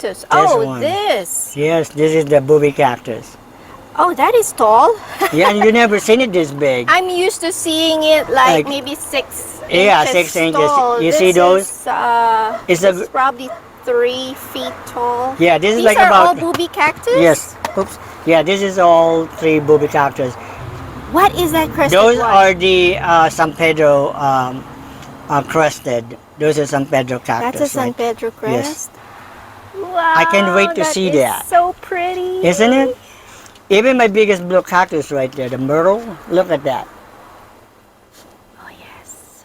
cactus? Oh, this. Yes, this is the booby cactus. Oh, that is tall. Yeah, and you never seen it this big. I'm used to seeing it like maybe 6 yeah, inches 6 inches. tall. You see those? This is probably 3 feet tall. Yeah, this is These like are about all booby cactus? Yes. Oops. Yeah, this is all 3 booby cactus. What is that crested Those one? are the San Pedro crested. Those are San Pedro cactus. That's a San Pedro crest? Yes. Wow, I can't wait to see that. So pretty. Isn't it? Even my biggest blue cactus right there, the myrtle, look at that. Oh, yes.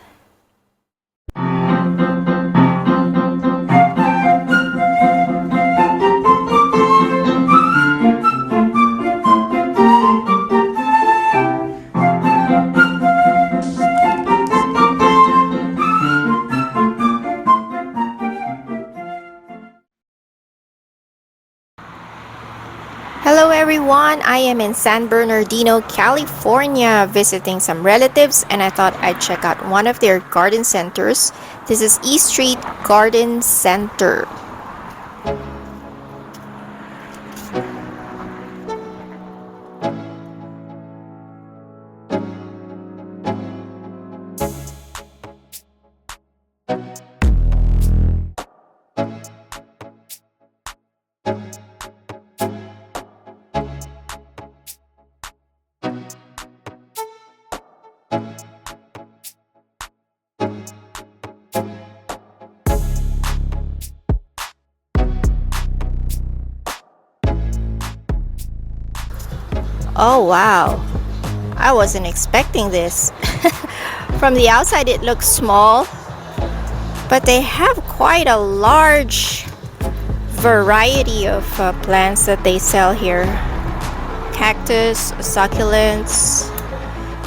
Hello everyone, I am in San Bernardino, California, visiting some relatives, and I thought I'd check out one of their garden centers. This is East Street Garden Center. Oh wow, I wasn't expecting this. From the outside it looks small, but they have quite a large variety of plants that they sell here. Cactus, succulents,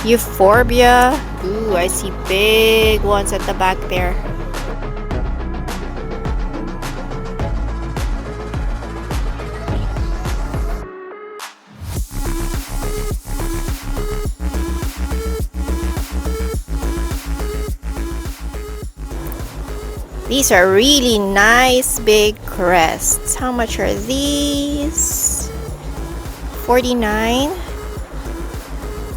euphorbia. Ooh, I see big ones at the back there. These are really nice big crests. How much are these? $49.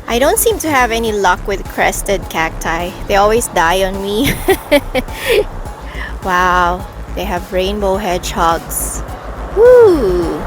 I don't seem to have any luck with crested cacti. They always die on me. Wow, they have rainbow hedgehogs. Woo!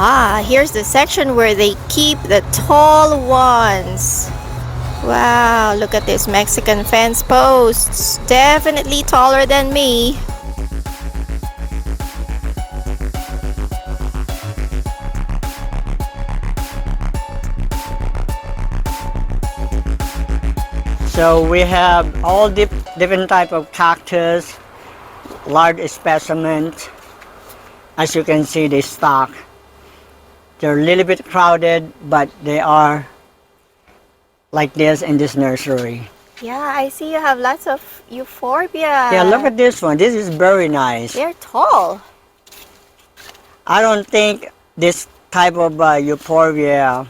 Ah, here's the section where they keep the tall ones. Wow, look at this Mexican fence posts. Definitely taller than me. So we have all different type of cactus, large specimens. As you can see, they stock. They're a little bit crowded, but they are like this in this nursery. Yeah, I see you have lots of euphorbia. Yeah, look at this one. This is very nice. They're tall. I don't think this type of euphorbia,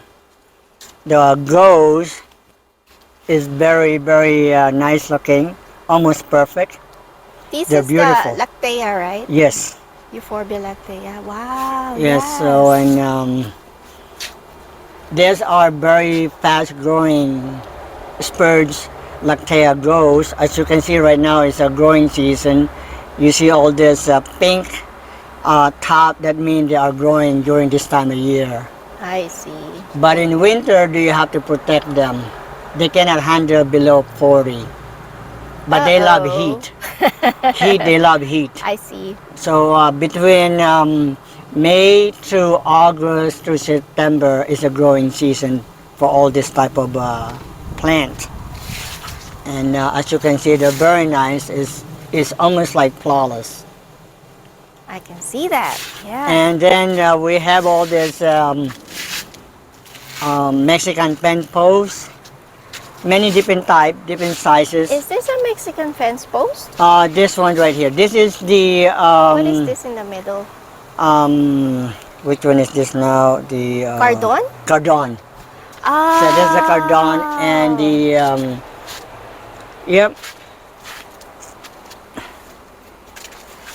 the ghost, is very nice looking, almost perfect. They're beautiful. The lactea, right? Yes. Euphorbia lactea. Wow. Yes. So and these are very fast growing spurge lactea grows. As you can see right now, it's a growing season. You see all this pink top, that means they are growing during this time of year. I see. But in winter, do you have to protect them? They cannot handle below 40. But they love Uh-oh. heat. They love heat. I see. So between May to August to September is a growing season for all this type of plant. And as you can see, they're very nice. It's almost like flawless. I can see that. Yeah. And then we have all this Mexican pen posts. Many different type, different sizes. Is this a Mexican fence post? This one right here. This is the What is this in the middle? which one is this now? The Cardon? Cardon. Ah. So this is the cardon and the yep.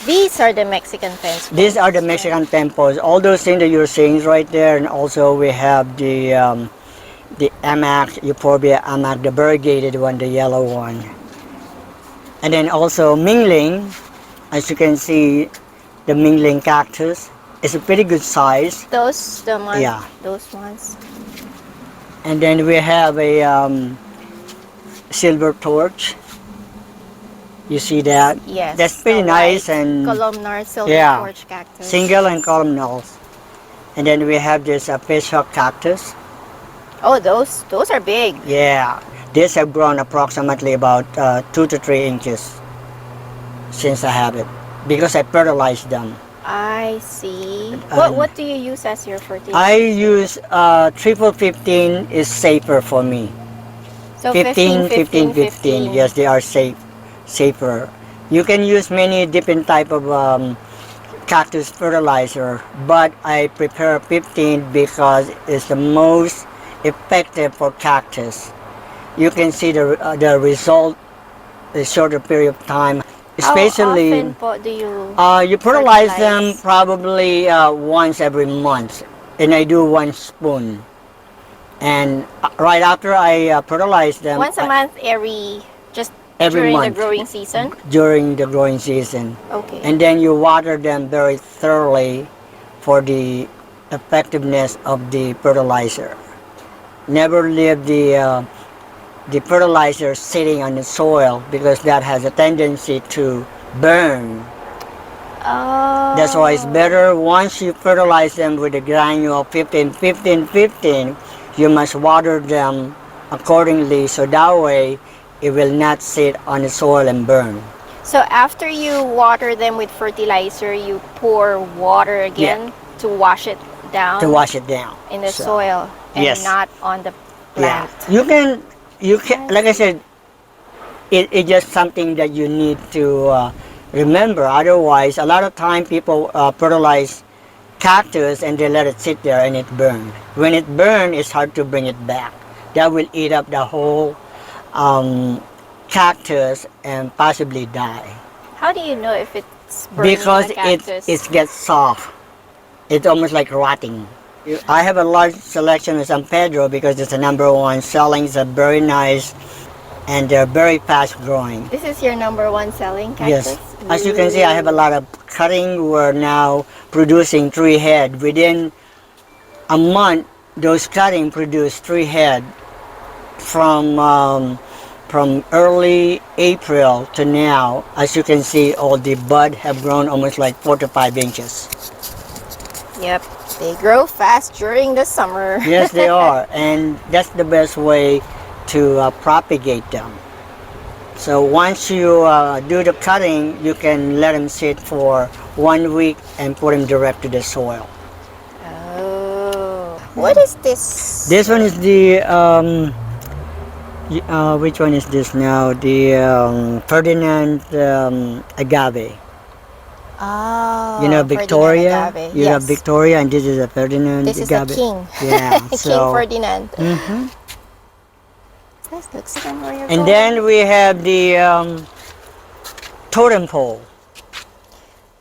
These are the Mexican fence posts. These are the Mexican temples. All those things that you're seeing right there, and also we have the Emaii, Euphorbia Emaii, the variegated one, the yellow one. And then also mingling, as you can see, the mingling cactus is a pretty good size. Those, the ones. Yeah. Those ones. And then we have a silver torch. You see that? Yes. That's pretty the nice white and columnar silver yeah. torch cactus. single and columnals. And then we have this fishhook cactus. Oh, those are big. Yeah, these have grown approximately about 2 to 3 inches since I have it because I fertilized them. I see. Um, What do you use as your fertilizer? I use triple 15 is safer for me. So 15, 15, 15. Yes, they are safer. You can use many different type of cactus fertilizer, but I prepare 15 because it's the most effective for cactus. You can see the result in a shorter period of time. Especially, how often po do you fertilize them fertilize? probably once every month, and I do 1 spoon. And right after I fertilize them, Once a month, just every during month the growing season? during the growing season. Okay. And then you water them very thoroughly for the effectiveness of the fertilizer. Never leave the fertilizer sitting on the soil because that has a tendency to burn. Oh. That's why it's better once you fertilize them with the granule 15, 15, 15, you must water them accordingly so that way it will not sit on the soil and burn. So after you water them with fertilizer, you pour water again to wash it down To wash it down. in the So, soil and yes. not on the Yeah. plant. You can, like I said, it's just something that you need to remember. Otherwise, a lot of time people fertilize cactus and they let it sit there and it burns. When it burns, it's hard to bring it back. That will eat up the whole cactus and possibly die. How do you know if it's burning Because the cactus? it gets soft. It's almost like rotting. I have a large selection of San Pedro because it's the #1 selling. It's a very nice and they're very fast growing. This is your #1 selling cactus? Yes. As you can see, I have a lot of cutting. We're now producing 3 head. Within a month, those cutting produce 3 head from early April to now. As you can see, all the bud have grown almost like 4 to 5 inches. Yep. They grow fast during the summer. Yes, they are. And that's the best way to propagate them. So once you do the cutting, you can let them sit for 1 week and put them direct to the soil. Oh. What is this? This one is the which one is this now? The Ferdinand agave. Oh. You know Victoria. Ferdinand agave. You Yes. have Victoria, and this is a Ferdinand This is agave. the king. Yeah. King So. Ferdinand. Mhm. This looks like where you're And going. then we have the totem pole.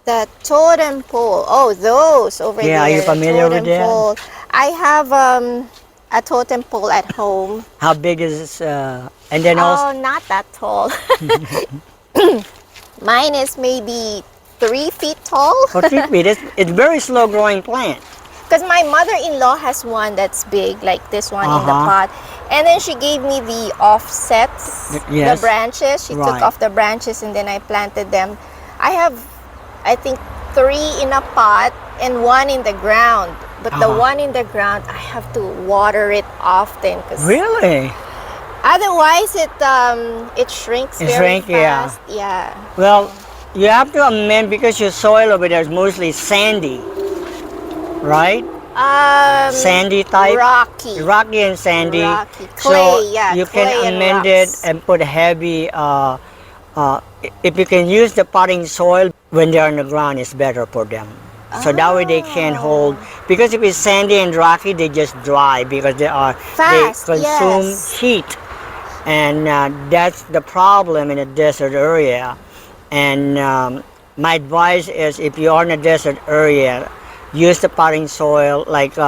The totem pole. Oh, those over there. Yeah, are you familiar with Totem that? pole. I have a totem pole at home. How big is this? And then also Oh, not that tall. Mine is maybe 3 feet tall. For 3 feet, it's very slow growing plant. Because my mother-in-law has one that's big, like this one in the pot. And then she gave me the offsets, Yes. the branches. She took Right. off the branches and then I planted them. I have, I think, 3 in a pot and 1 in the ground. But the one in the ground, I have to water it often. Really? Otherwise, it shrinks very fast. Yeah. Well, you have to amend because your soil over there is mostly sandy, right? Sandy type? Rocky. Rocky and sandy. Rocky. So Clay, yeah. you clay can and amend it rocks. and put heavy, if you can use the potting soil when they're on the ground, it's better for them. So that way they can hold, because if it's sandy and rocky, they just dry because Fast, they consume yes. heat. And that's the problem in a desert area. And my advice is if you are in a desert area, use the potting soil like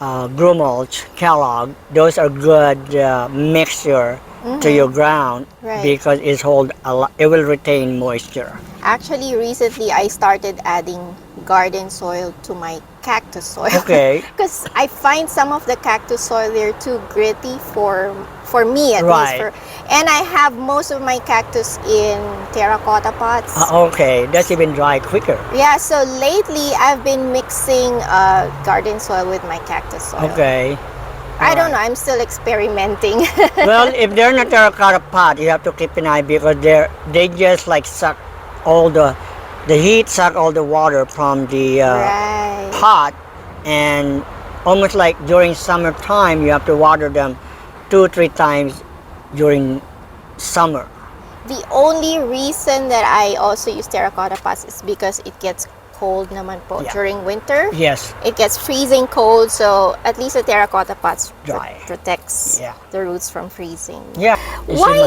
Grumulch, Kellogg. Those are good mixture to your ground because it will retain moisture. Actually, recently I started adding garden soil to my cactus soil. Okay. Because I find some of the cactus soil, they're too gritty for me at least. And I have most of my cactus in terracotta pots. Okay, that's even dry quicker. Yeah, so lately I've been mixing garden soil with my cactus soil. Okay. I don't know, I'm still experimenting. Well, if they're in a terracotta pot, you have to keep an eye because they just like suck all the heat, suck all the water from the pot, and almost like during summertime, you have to water them 2-3 times during summer. The only reason that I also use terracotta pots is because it gets cold naman po during winter. Yes. It gets freezing cold, so at least the terracotta pots protects the roots from freezing. Yeah. Why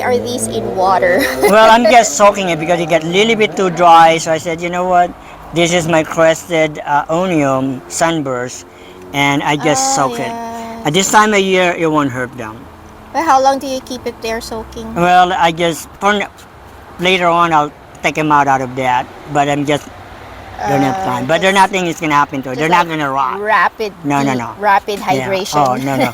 are these in water? Well, I'm just soaking it because it got a little bit too dry, so I said, you know what? This is my crested onion sunburst, and I just soak it. At this time of year, it won't hurt them. But how long do you keep it there soaking? Well, later on, I'll take them out of that, but I'm just don't have time. But there's nothing is gonna happen to it. They're not gonna rot. Rapid hydration. Oh no.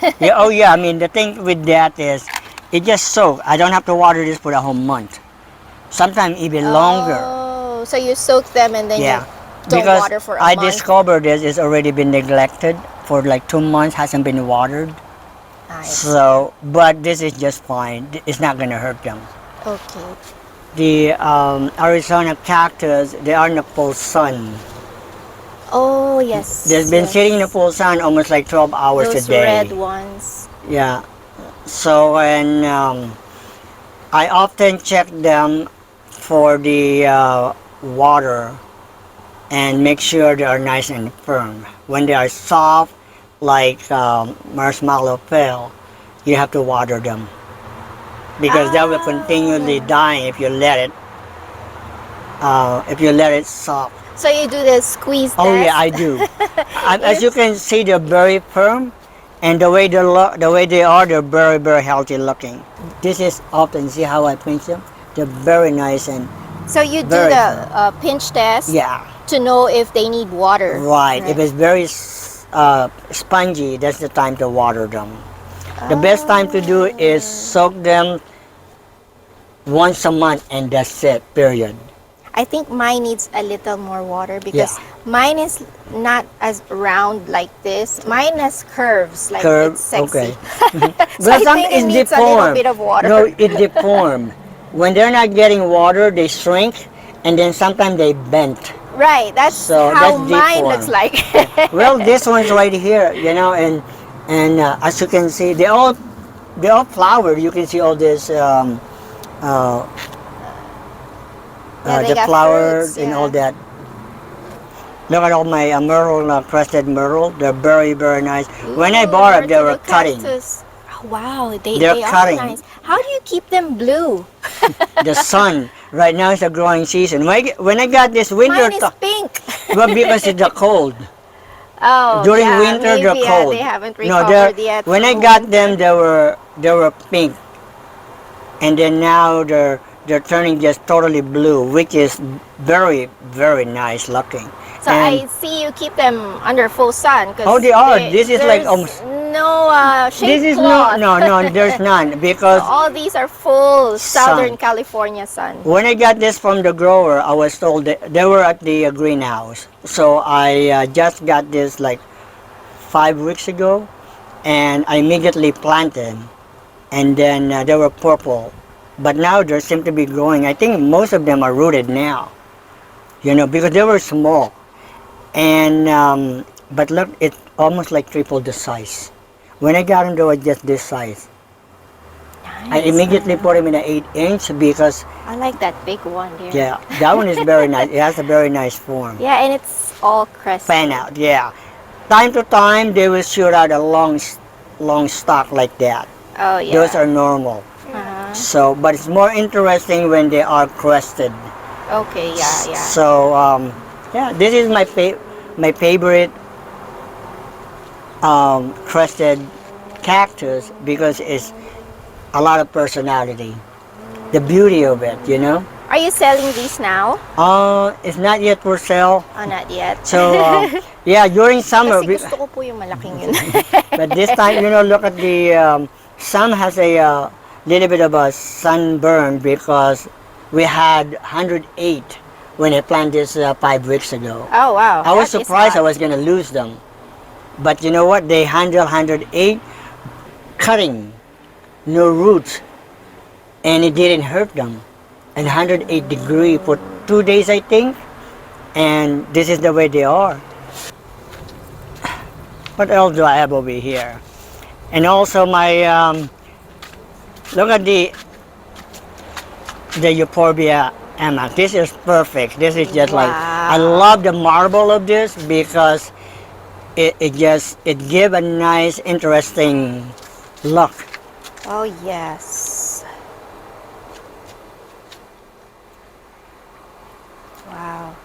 I mean, the thing with that is, it just soaks. I don't have to water this for a whole month. Sometimes even longer. Oh, so you soak them and then you don't because water for a I month. discovered this it's already been neglected for like 2 months, hasn't been watered. Nice. So, but this is just fine. It's not gonna hurt them. Okay. The Arizona cactus, they are in the full sun. Oh yes. They've been sitting in the full sun almost like 12 hours Those a day. red ones. Yeah. So when I often check them for the water and make sure they are nice and firm. When they are soft, like marshmallow peel, you have to water them because that will continually die if you let it soft. So you do the squeeze test? Oh yeah, I do. As you can see, they're very firm, and the way they are, they're very, very healthy looking. This is often, see how I pinch them? They're very nice and so you do the pinch test to know if they need water. Right. If it's very spongy, that's the time to water them. The best time to do is soak them once a month and that's it, period. I think mine needs a little more water because mine is not as round like this. Mine has curves, like it's sexy. Okay. So I think it needs a little bit of water. No, it deformed. When they're not getting water, they shrink, and then sometimes they bend. Right, that's how mine looks like. Well, this one's right here, you know, and as you can see, they all flowered. You can see all this the flowers and all that. Look at all my myrtle, crested myrtle. They're very, very nice. When I bought them, they were cutting. Oh, wow, they cutting. are nice. How do you keep them blue? The sun. Right now it's a growing season. When I got this winter, mine is pink. Well, because it's the cold. Oh, during winter, they're cold. They haven't recovered yet. When I got them, they were pink, and then now they're they're turning just totally blue, which is very, very nice looking. So And- I see you keep them under full sun. 'Cause Oh, they are. This is like there's almost. no shade This is cloth. no, there's none So because all these are full Southern Sun. California sun. when I got this from the grower, I was told that they were at the greenhouse. So I just got this like 5 weeks ago, and I immediately planted, and then they were purple, but now they seem to be growing. I think most of them are rooted now, because they were small, and but look, it's almost like triple the size. When I got them, they were just this size. I immediately put them in an 8-inch because I like that big one there. yeah, that one is very nice. It has a very nice form. Yeah, and it's all crescent. Fan out, yeah. Time to time, they will shoot out a long stalk like that. Oh yeah. Those are normal. Uh-huh. So, but it's more interesting when they are crested. Okay, yeah. So, yeah, this is my favorite crested cactus because it's a lot of personality. The beauty of it, Are you selling these now? It's not yet for sale. Oh, not yet. So, yeah, during summer. Kasi gusto ko po yung malaking yun. But this time, look at the sun has a little bit of a sunburn because we had 108 when I planted this 5 weeks ago. Oh, wow. I was That is surprised I hot. was going to lose them. But you know what? They handle 108 cutting, no roots, and it didn't hurt them. And 108 degree for 2 days, I think. And this is the way they are. What else do I have over here? And also my, look at the Euphorbia Emaii. This is perfect. This is just like, I love the marble of this because it gives a nice, interesting look. Oh, yes. Wow.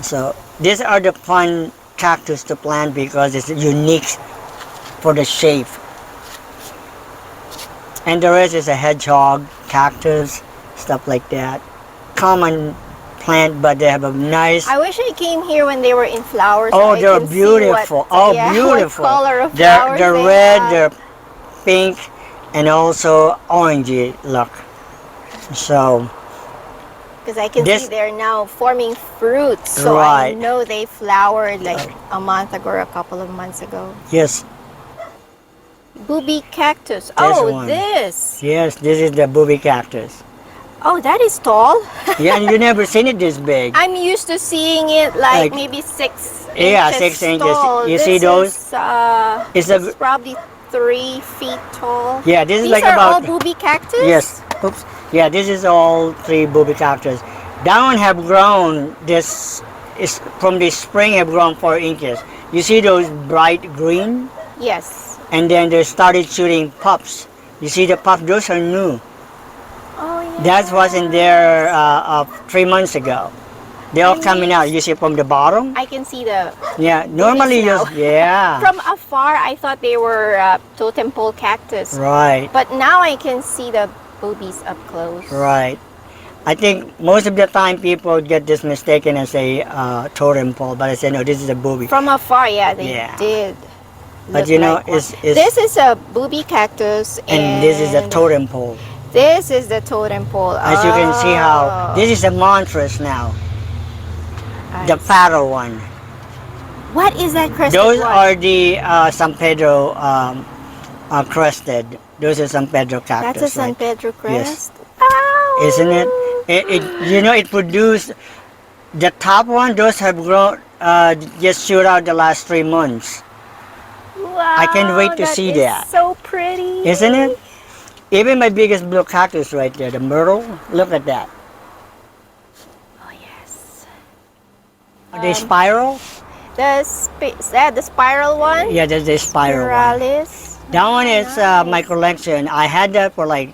So these are the fun cactus to plant because it's unique for the shape. And the rest is a hedgehog, cactus, stuff like that. Common plant, but they have a nice. I wish I came here when they were in flowers. Oh, so I they're can see beautiful. What, yeah, beautiful. What color of they're flowers they're they red, have. they're pink, and also orangey look. So. Because I can This- see they're now forming fruits. So I Right. know they flowered like a month ago or a couple of months ago. Yes, Booby cactus. Oh, one. this. yes, this is the booby cactus. Oh, that is tall. Yeah, and you never seen it this big. I'm used to seeing it like Like- maybe 6 Yeah, inches 6 inches. tall. You This see those? Is, It's a it's probably 3 feet tall. Yeah, this is These like are all about. booby cactus? Yes. Oops. Yeah, this is all 3 booby cactus. That one have grown. This is from the spring have grown 4 inches. You see those bright green, Yes. and then they started shooting pups. You see the pups? Those are new. Oh, yeah. That wasn't there 3 months ago. They're all coming out. You see from the bottom. I can see the... Yeah. Normally, now. yeah. From afar, I thought they were totem pole cactus. Right. But now I can see the boobies up close. Right. I think most of the time people get this mistaken as a totem pole, but I say no, this is a booby. From afar, yeah, they Yeah. did. But look like one. it's This is a booby cactus, and this is a totem pole. This is the totem pole. As you can see how Oh. this is a monstrous now, I the see. fatter one. What is that crested Those one? are the San Pedro crested. Those are San Pedro cactus. That's a San right? Pedro Yes. crest. Oh. Isn't it? It produced the top one. Those have grown. Just shoot out the last 3 months. Wow, I can't wait to see is that. So pretty. Isn't it? Even my biggest blue cactus right there, the myrtle. Look at that. Oh yes. Are they spiral? The the spiral one. Yeah, there's the spiral one. Spiralis. That one is Nice. my collection. I had that for like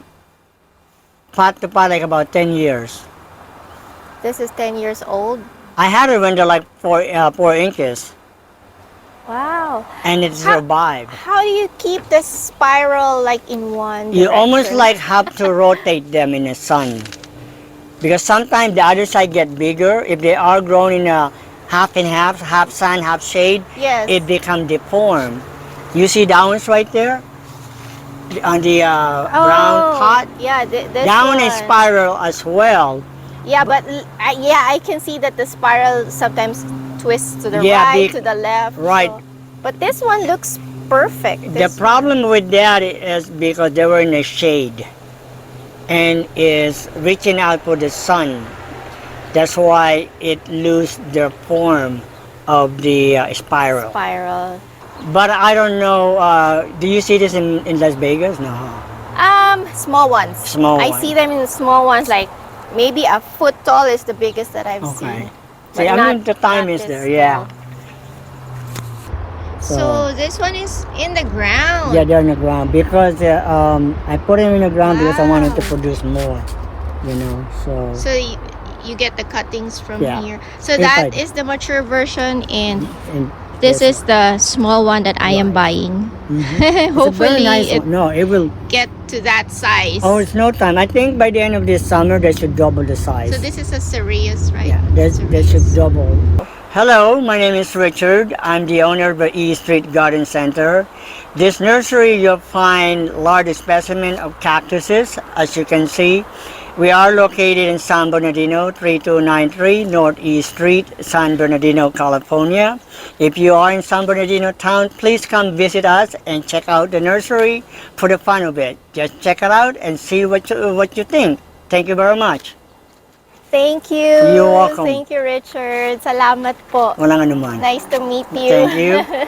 pot to pot, like about 10 years. This is 10 years old. I had it when they're like 4 inches. Wow. and it survived. How do you keep the spiral like in one You almost direction? like have to rotate them in the sun, because sometimes the other side get bigger. If they are grown in a half and half sun, half shade, Yes. it become deformed. You see downs right there on the brown pot. Yeah, this Down one. is spiral as well. Yeah, but yeah, I can see that the spiral sometimes twists to the Yeah, right, to the left. right. so- But this one looks perfect. The This problem with that is because they were in the shade and is reaching out for the sun. That's why it lose the form of the spiral. spiral. But I don't know, do you see this in Las Vegas? No. Small ones. Small I ones. see them in the small ones, like maybe a foot tall is the biggest that I've Okay. seen. See, But I mean, not- the time not is this there, yeah. tall. So this one is in the ground. Yeah, they're in the ground because I put them in the ground because I wanted to Wow. produce more, you know, so. So you get the cuttings from Yeah. here. So that Inside. is the mature version, and And this is the small one that I am buying. It's a very Hopefully nice it one. No, it will. get to that size. Oh, it's no time. I think by the end of this summer, they should double the size. So this is a cereus, right? Yeah, they should Cereus. double. Hello, my name is Richard. I'm the owner of the E Street Garden Center. This nursery, you'll find large specimen of cactuses, as you can see. We are located in San Bernardino, 3293 Northeast Street, San Bernardino, California. If you are in San Bernardino town, please come visit us and check out the nursery for the fun of it. Just check it out and see what you think. Thank you very much. Thank you. You're welcome. Thank you, Richard. Salamat po. Walang anuman. Nice to meet you. Thank you.